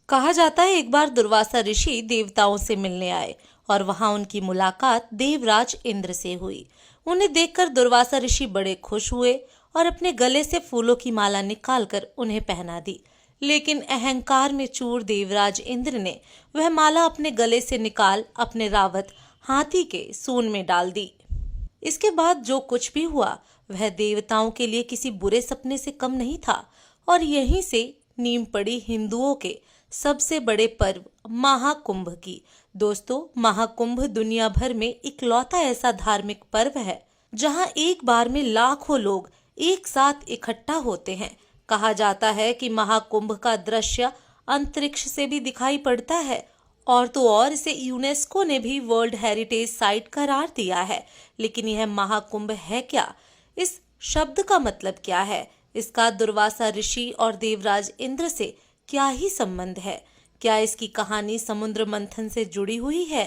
कहा जाता है एक बार दुर्वासा ऋषि देवताओं से मिलने आए और वहां उनकी मुलाकात देवराज इंद्र से हुई। उन्हें देखकर दुर्वासा ऋषि बड़े खुश हुए और अपने गले से फूलों की माला निकालकर उन्हें पहना दी। लेकिन अहंकार में चूर देवराज इंद्र ने वह माला अपने गले से निकाल अपने रावत हाथी के सूंड में डाल दी। इसके बाद जो कुछ भी हुआ वह देवताओं के लिए किसी बुरे सपने से कम नहीं था और यहीं से नींव पड़ी हिंदुओं के सबसे बड़े पर्व महाकुंभ की। दोस्तों, महाकुंभ दुनिया भर में इकलौता ऐसा धार्मिक पर्व है जहां एक बार में लाखों लोग एक साथ इकट्ठा होते हैं। कहा जाता है कि महाकुंभ का दृश्य अंतरिक्ष से भी दिखाई पड़ता है और तो और इसे यूनेस्को ने भी वर्ल्ड हेरिटेज साइट करार दिया है। लेकिन यह महाकुंभ है क्या? इस शब्द का मतलब क्या है? इसका दुर्वासा ऋषि और देवराज इंद्र से क्या ही संबंध है? क्या इसकी कहानी समुद्र मंथन से जुड़ी हुई है?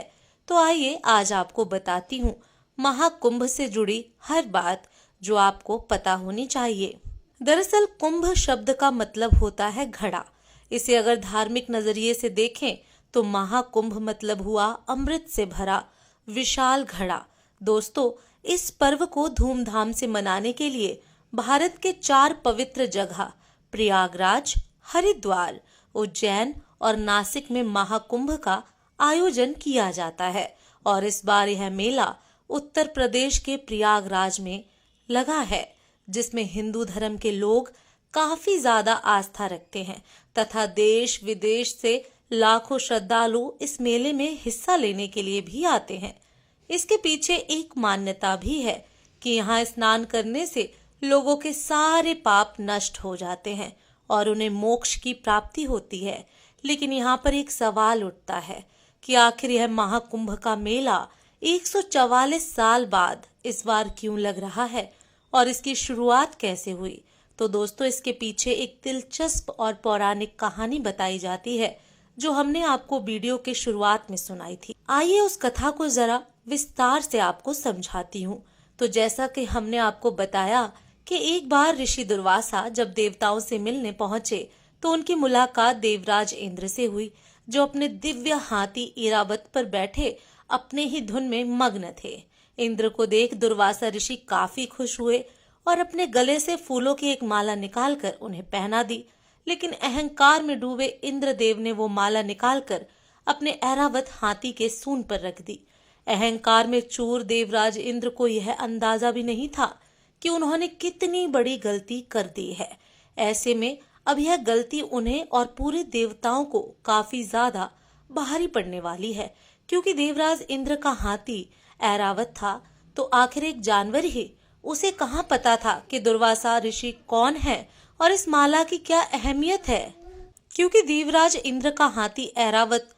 तो आइए आज आपको बताती हूँ महाकुंभ से जुड़ी हर बात जो आपको पता होनी चाहिए। दरअसल कुंभ शब्द का मतलब होता है घड़ा। इसे अगर धार्मिक नजरिए से देखें तो महाकुंभ मतलब हुआ अमृत से भरा विशाल घड़ा। दोस्तों, इस पर्व को धूमधाम से मनाने के लिए भारत के 4 पवित्र जगह प्रयागराज, हरिद्वार, उज्जैन और नासिक में महाकुंभ का आयोजन किया जाता है। और इस बार यह मेला उत्तर प्रदेश के प्रयागराज में लगा है, जिसमें हिंदू धर्म के लोग काफी ज्यादा आस्था रखते हैं तथा देश विदेश से लाखों श्रद्धालु इस मेले में हिस्सा लेने के लिए भी आते हैं। इसके पीछे एक मान्यता भी है कि यहाँ स्नान करने से लोगों के सारे पाप नष्ट हो जाते हैं और उन्हें मोक्ष की प्राप्ति होती है। लेकिन यहाँ पर एक सवाल उठता है कि आखिर यह महाकुंभ का मेला 144 साल बाद इस बार क्यों लग रहा है और इसकी शुरुआत कैसे हुई? तो दोस्तों, इसके पीछे एक दिलचस्प और पौराणिक कहानी बताई जाती है जो हमने आपको वीडियो के शुरुआत में सुनाई थी। आइए उस कथा को जरा विस्तार से आपको समझाती हूँ। तो जैसा कि हमने आपको बताया कि एक बार ऋषि दुर्वासा जब देवताओं से मिलने पहुंचे तो उनकी मुलाकात देवराज इंद्र से हुई, जो अपने दिव्य हाथी इरावत पर बैठे अपने ही धुन में मग्न थे। इंद्र को देख दुर्वासा ऋषि काफी खुश हुए और अपने गले से फूलों की एक माला निकालकर उन्हें पहना दी। लेकिन अहंकार में डूबे इंद्रदेव ने वो माला निकालकर अपने ऐरावत हाथी के सूंड पर रख दी। अहंकार में चूर देवराज इंद्र को यह अंदाजा भी नहीं था कि उन्होंने कितनी बड़ी गलती कर दी है। ऐसे में अब यह गलती उन्हें और पूरे देवताओं को काफी ज्यादा भारी पड़ने वाली है, क्योंकि देवराज इंद्र का हाथी ऐरावत था तो आखिर एक जानवर ही, उसे कहाँ पता था कि दुर्वासा ऋषि कौन है और इस माला की क्या अहमियत है। क्योंकि देवराज इंद्र का हाथी ऐरावत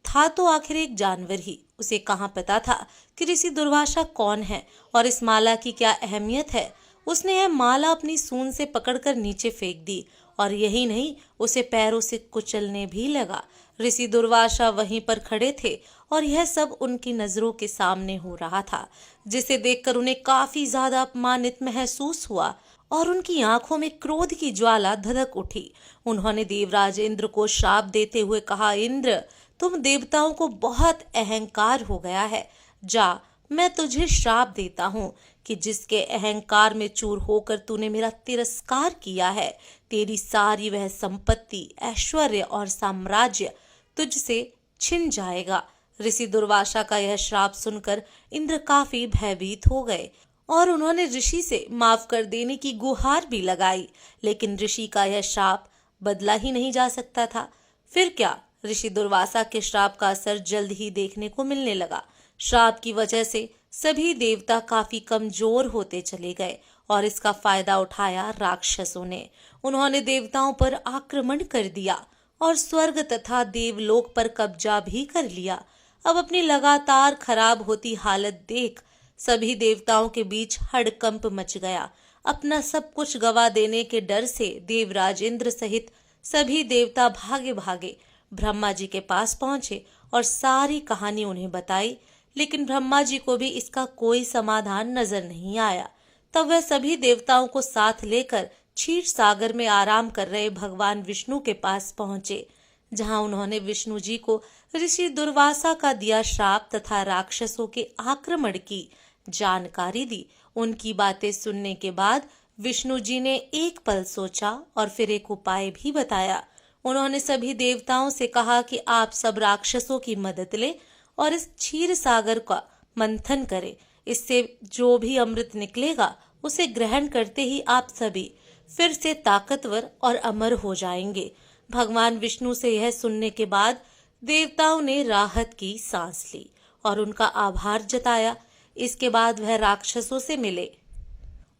था तो आखिर एक जानवर ही, उसे कहाँ पता था कि ऋषि दुर्वासा कौन है और इस माला की क्या अहमियत है। उसने यह माला अपनी सूंड से पकड़कर नीचे फेंक दी और यही नहीं, उसे पैरों से कुचलने भी लगा। ऋषि दुर्वासा वहीं पर खड़े थे और यह सब उनकी नजरों के सामने हो रहा था, जिसे देखकर उन्हें काफी ज्यादा अपमानित महसूस हुआ और उनकी आंखों में क्रोध की ज्वाला धधक उठी। उन्होंने देवराज इंद्र को श्राप देते हुए कहा, इंद्र, तुम देवताओं को बहुत अहंकार हो गया है। जा, मैं तुझे श्राप देता हूँ कि जिसके अहंकार में चूर होकर तूने मेरा तिरस्कार किया है, तेरी सारी वह संपत्ति, ऐश्वर्य और साम्राज्य तुझसे छिन जाएगा। ऋषि दुर्वासा का यह श्राप सुनकर इंद्र काफी भयभीत हो गए और उन्होंने ऋषि से माफ कर देने की गुहार भी लगाई। लेकिन ऋषि का यह श्राप बदला ही नहीं जा सकता था। फिर क्या, ऋषि दुर्वासा के श्राप का असर जल्द ही देखने को मिलने लगा। श्राप की वजह से सभी देवता काफी कमजोर होते चले गए और इसका फायदा उठाया राक्षसों ने। उन्होंने देवताओं पर आक्रमण कर दिया और स्वर्ग तथा देवलोक पर कब्जा भी कर लिया। अब अपनी लगातार खराब होती हालत देख सभी देवताओं के बीच हड़कंप मच गया। अपना सब कुछ गवा देने के डर से देवराज इंद्र सहित सभी देवता भागे भागे ब्रह्मा जी के पास पहुंचे और सारी कहानी उन्हें बताई। लेकिन ब्रह्मा जी को भी इसका कोई समाधान नजर नहीं आया। तब वह सभी देवताओं को साथ लेकर क्षीर सागर में आराम कर रहे भगवान विष्णु के पास पहुंचे। जहां उन्होंने विष्णु जी को ऋषि दुर्वासा का दिया श्राप तथा राक्षसों के आक्रमण की जानकारी दी। उनकी बातें सुनने के बाद विष्णु जी ने एक पल सोचा और फिर एक उपाय भी बताया। उन्होंने सभी देवताओं से कहा कि आप सब राक्षसों की मदद लें और इस क्षीर सागर का मंथन करें। इससे जो भी अमृत निकलेगा उसे ग्रहण करते ही आप सभी फिर से ताकतवर और अमर हो जाएंगे। भगवान विष्णु से यह सुनने के बाद देवताओं ने राहत की सांस ली और उनका आभार जताया। इसके बाद वह राक्षसों से मिले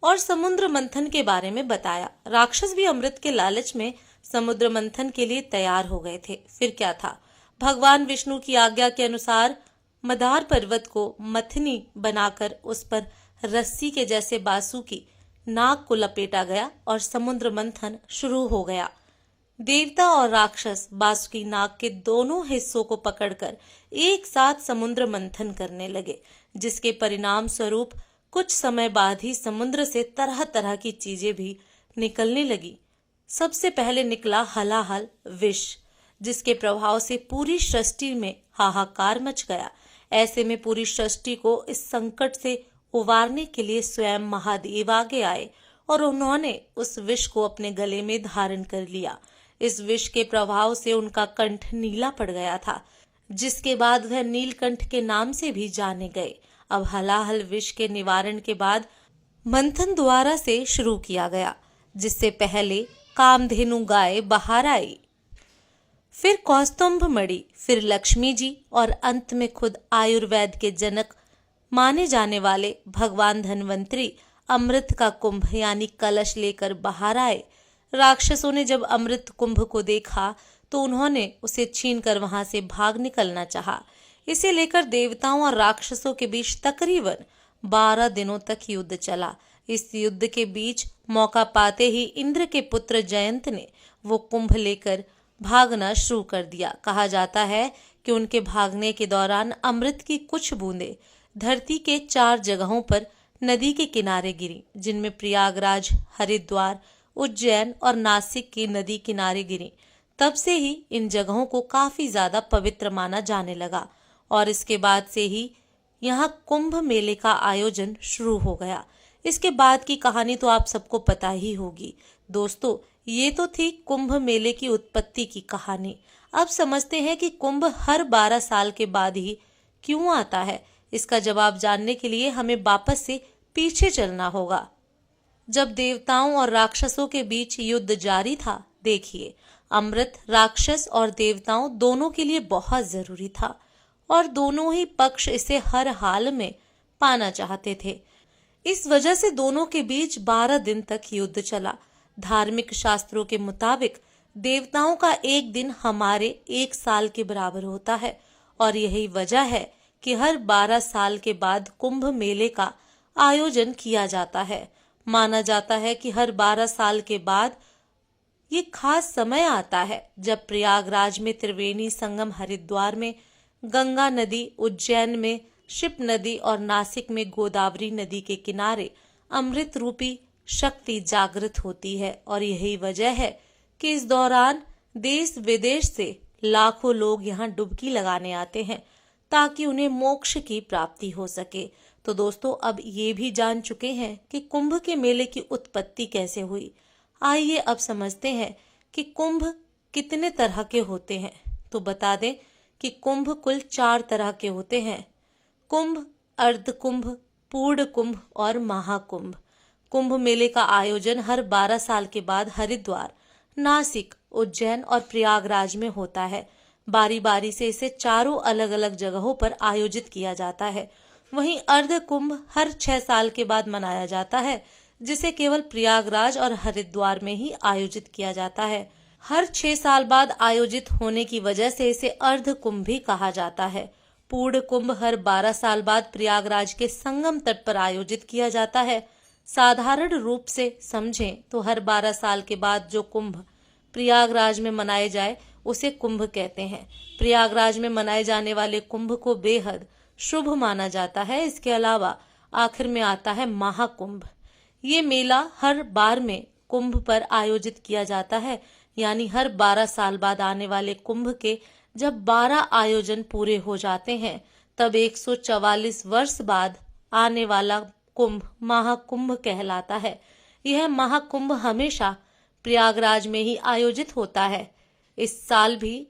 और समुद्र मंथन के बारे में बताया। राक्षस भी अमृत के लालच में समुद्र मंथन के लिए तैयार हो गए थे। फिर क्या था, भगवान विष्णु की आज्ञा के अनुसार मदार पर्वत को मथनी बनाकर उस पर रस्सी के जैसे बासुकी नाग को लपेटा गया और समुद्र मंथन शुरू हो गया। देवता और राक्षस बासुकी नाग के दोनों हिस्सों को पकड़कर एक साथ समुद्र मंथन करने लगे, जिसके परिणाम स्वरूप कुछ समय बाद ही समुद्र से तरह तरह की चीजें भी निकलने लगी। सबसे पहले निकला हलाहल विष, जिसके प्रभाव से पूरी सृष्टि में हाहाकार मच गया। ऐसे में पूरी सृष्टि को इस संकट से उबारने के लिए स्वयं महादेव आगे आए और उन्होंने उस विष को अपने गले में धारण कर लिया। इस विष के प्रभाव से उनका कंठ नीला पड़ गया था, जिसके बाद वह नीलकंठ के नाम से भी जाने गए। अब हलाहल विष के निवारण के बाद मंथन दोबारा से शुरू किया गया, जिससे पहले कामधेनु गाय बाहर आई, फिर कौस्तुभ मणि, फिर लक्ष्मी जी और अंत में खुद आयुर्वेद के जनक माने जाने वाले भगवान धन्वंतरी अमृत का कुंभ यानी कलश लेकर बाहर आए। राक्षसों ने जब अमृत कुंभ को देखा तो उन्होंने उसे छीनकर वहां से भाग निकलना चाहा। इसे लेकर देवताओं और राक्षसों के बीच तकरीबन 12 दिनों तक युद्ध चला। इस युद्ध के बीच मौका पाते ही इंद्र के पुत्र जयंत ने वो कुंभ लेकर भागना शुरू कर दिया। कहा जाता है कि उनके भागने के दौरान अमृत की कुछ बूंदें धरती के 4 जगहों पर नदी के किनारे गिरी, जिनमें प्रयागराज, हरिद्वार, उज्जैन और नासिक की नदी किनारे गिरी। तब से ही इन जगहों को काफी ज्यादा पवित्र माना जाने लगा और इसके बाद से ही यहाँ कुंभ मेले का आयोजन शुरू हो गया। इसके बाद की कहानी तो आप सबको पता ही होगी। दोस्तों, ये तो थी कुंभ मेले की उत्पत्ति की कहानी। अब समझते हैं कि कुंभ हर 12 साल के बाद ही क्यों आता है। इसका जवाब जानने के लिए हमें वापस से पीछे चलना होगा, जब देवताओं और राक्षसों के बीच युद्ध जारी था। देखिए, अमृत राक्षस और देवताओं दोनों के लिए बहुत जरूरी था और दोनों ही पक्ष इसे हर हाल में पाना चाहते थे। इस वजह से दोनों के बीच 12 दिन तक युद्ध चला। धार्मिक शास्त्रों के मुताबिक देवताओं का एक दिन हमारे 1 साल के बराबर होता है और यही वजह है कि हर 12 साल के बाद कुंभ मेले का आयोजन किया जाता है। माना जाता है कि हर 12 साल के बाद ये खास समय आता है जब प्रयागराज में त्रिवेणी संगम, हरिद्वार में गंगा नदी, उज्जैन में शिप नदी और नासिक में गोदावरी नदी के किनारे अमृत रूपी शक्ति जागृत होती है। और यही वजह है कि इस दौरान देश विदेश से लाखों लोग यहाँ डुबकी लगाने आते हैं ताकि उन्हें मोक्ष की प्राप्ति हो सके। तो दोस्तों, अब ये भी जान चुके हैं कि कुंभ के मेले की उत्पत्ति कैसे हुई। आइए अब समझते हैं कि कुंभ कितने तरह के होते हैं। तो बता दें कि कुंभ कुल 4 तरह के होते हैं: कुंभ, अर्ध कुंभ, पूर्ण कुंभ और महाकुंभ। कुंभ मेले का आयोजन हर 12 साल के बाद हरिद्वार, नासिक, उज्जैन और प्रयागराज में होता है। बारी बारी से इसे चारों अलग अलग जगहों पर आयोजित किया जाता है। वहीं अर्ध कुंभ हर 6 साल के बाद मनाया जाता है, जिसे केवल प्रयागराज और हरिद्वार में ही आयोजित किया जाता है। हर 6 साल बाद आयोजित होने की वजह से इसे अर्ध कुंभ भी कहा जाता है। पूर्ण कुंभ हर 12 साल बाद प्रयागराज के संगम तट पर आयोजित किया जाता है। साधारण रूप से समझें तो हर 12 साल के बाद जो कुंभ प्रयागराज में मनाए जाए उसे कुंभ कहते हैं। प्रयागराज में मनाए जाने वाले कुंभ को बेहद शुभ माना जाता है। इसके अलावा आखिर में आता है महाकुंभ। ये मेला हर बार में कुंभ पर आयोजित किया जाता है। यानी हर 12 साल बाद आने वाले कुंभ के जब 12 आयोजन पूरे हो जाते हैं, तब 144 वर्ष बाद आने वाला कुंभ महाकुंभ कहलाता है। यह महाकुंभ हमेशा प्रयागराज में ही आयोजित होता है। इस साल भी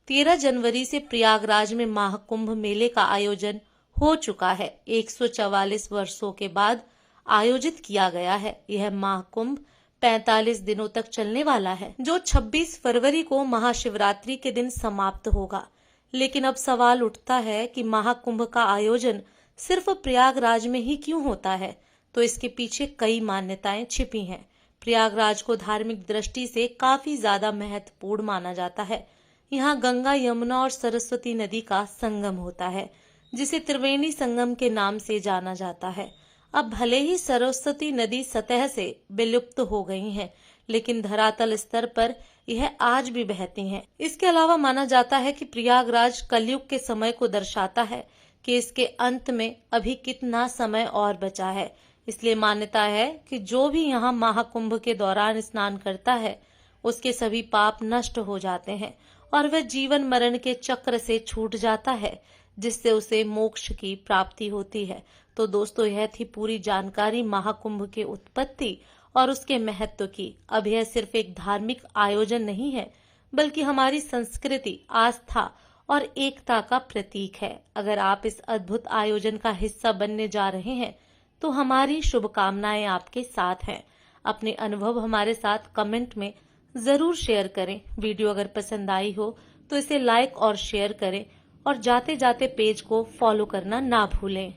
13 जनवरी से प्रयागराज में महाकुंभ मेले का आयोजन हो चुका है। 144 वर्षों के बाद आयोजित किया गया है। यह महाकुंभ 45 दिनों तक चलने वाला है, जो 26 फरवरी को महाशिवरात्रि के दिन समाप्त होगा। लेकिन अब सवाल उठता है कि महाकुंभ का आयोजन सिर्फ प्रयागराज में ही क्यों होता है? तो इसके पीछे कई मान्यताएं छिपी हैं। प्रयागराज को धार्मिक दृष्टि से काफी ज्यादा महत्वपूर्ण माना जाता है। यहाँ गंगा, यमुना और सरस्वती नदी का संगम होता है, जिसे त्रिवेणी संगम के नाम से जाना जाता है। अब भले ही सरस्वती नदी सतह से विलुप्त हो गई है, लेकिन धरातल स्तर पर यह आज भी बहती हैं। इसके अलावा माना जाता है कि प्रयागराज कलयुग के समय को दर्शाता है कि इसके अंत में अभी कितना समय और बचा है। इसलिए मान्यता है कि जो भी यहाँ महाकुंभ के दौरान स्नान करता है, उसके सभी पाप नष्ट हो जाते हैं और वह जीवन मरण के चक्र से छूट जाता है, जिससे उसे मोक्ष की प्राप्ति होती है। तो दोस्तों, यह थी पूरी जानकारी महाकुंभ के उत्पत्ति और उसके महत्व की। अब यह सिर्फ एक धार्मिक आयोजन नहीं है, बल्कि हमारी संस्कृति, आस्था और एकता का प्रतीक है। अगर आप इस अद्भुत आयोजन का हिस्सा बनने जा रहे हैं, तो हमारी शुभकामनाएं आपके साथ हैं। अपने अनुभव हमारे साथ कमेंट में जरूर शेयर करें। वीडियो अगर पसंद आई हो तो इसे लाइक और शेयर करें और जाते जाते पेज को फॉलो करना ना भूलें।